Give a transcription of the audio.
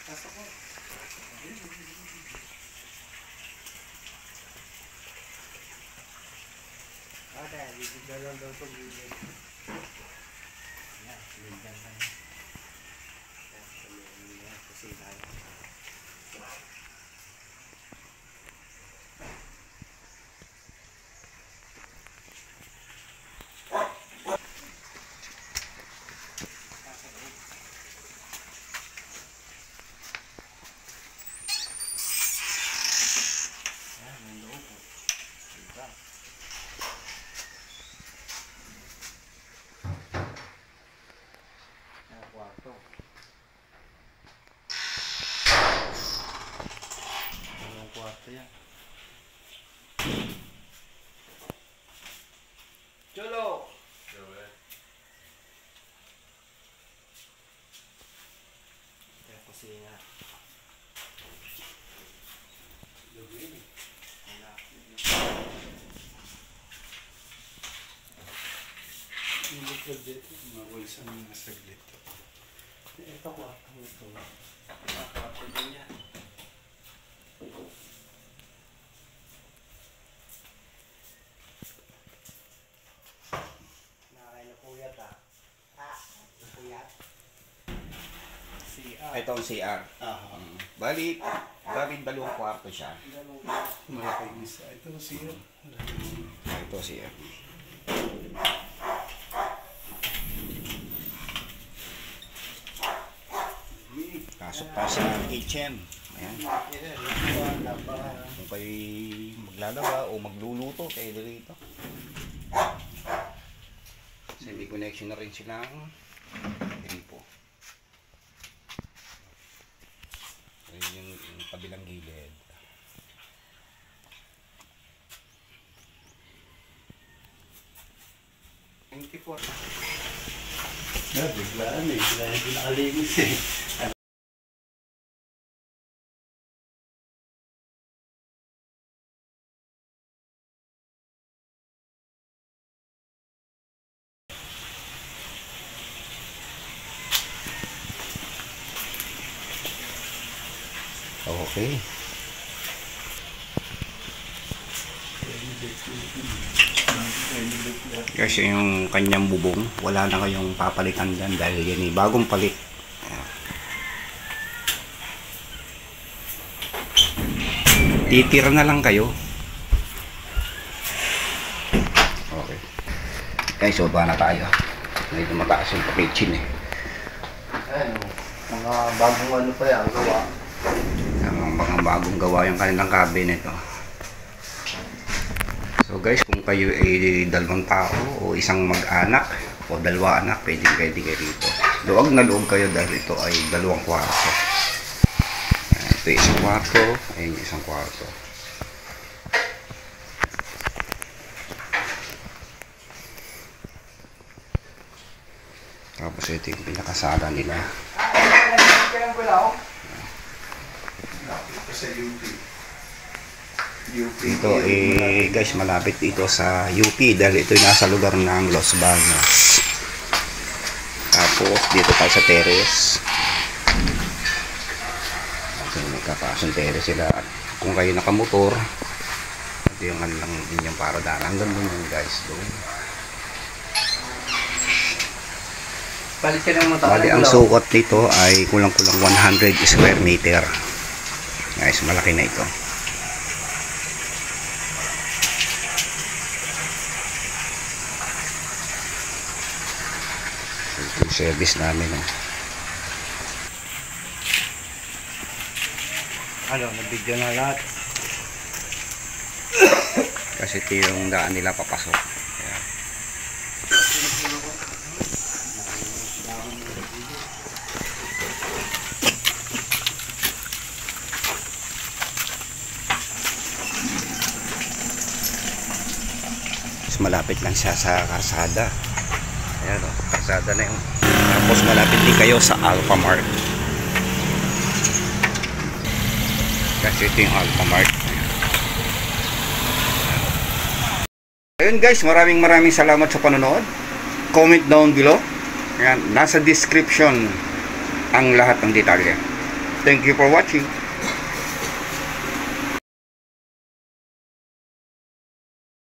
Pasok mo. Kaya, bibigyan lang daw ito. Yan, bibigyan lang. Kasi tayo. Kwarto yan. Cholo! Kaya kusina. Yung likod dito, mawalisan ng saglit. Ito kwarto nito. Kwarto din yan. Ito ang CR. Bali, dalawang kwarto siya. Malaking isa. Ito siya. Ito CR. Pasok pa sa kitchen. Ayan. Kung kayo maglalaba o magluluto, kayo dito. Kasi may connection na rin silang gripo. Yung kabilang gilid. Biglaan eh. Biglaan yung pinakalinis eh. Okay. Kasi yung kanyang bubong, wala na kayong papalitan dyan dahil yan bagong palit. Titira na lang kayo. Okay. Guys, so ba na tayo? Medyo mataas yung kitchen eh. Ayun, mga bagong ano pa yan, gawa. Mga bagong gawa yung kanilang cabinet. So guys, kung kayo ay dalawang tao o isang mag-anak o dalawa anak, pwede kayo rito. Luwag na luwag kayo dahil ito ay dalawang kwarto. Ito yung isang kwarto, ayun yung isang kwarto. Tapos ito yung pinakasala nila. Sa UP. Ito guys, malapit dito sa UP dahil ito nasa lugar ng Los Baños. Tapos dito tayo sa terrace. So, magkapasong terrace sila. Kung kayo nakamotor, ito yung lang inyong paradaan. Hanggang doon yun guys, doon. Palit ka ng matagal. Bali, ang sukat nito ay kulang-kulang 100 square meter. Guys, malaki na ito. Ito yung service namin. Nabigyan na lahat. Kasi ito yung daan nila papasok. Ayan. Malapit lang siya sa karsada. Ayan o, karsada na yun. Tapos malapit din kayo sa Alphamart. Kasi ito yung Alphamart. Ayun guys, maraming salamat sa panonood. Comment down below. Ayan, nasa description ang lahat ng detalye. Thank you for watching.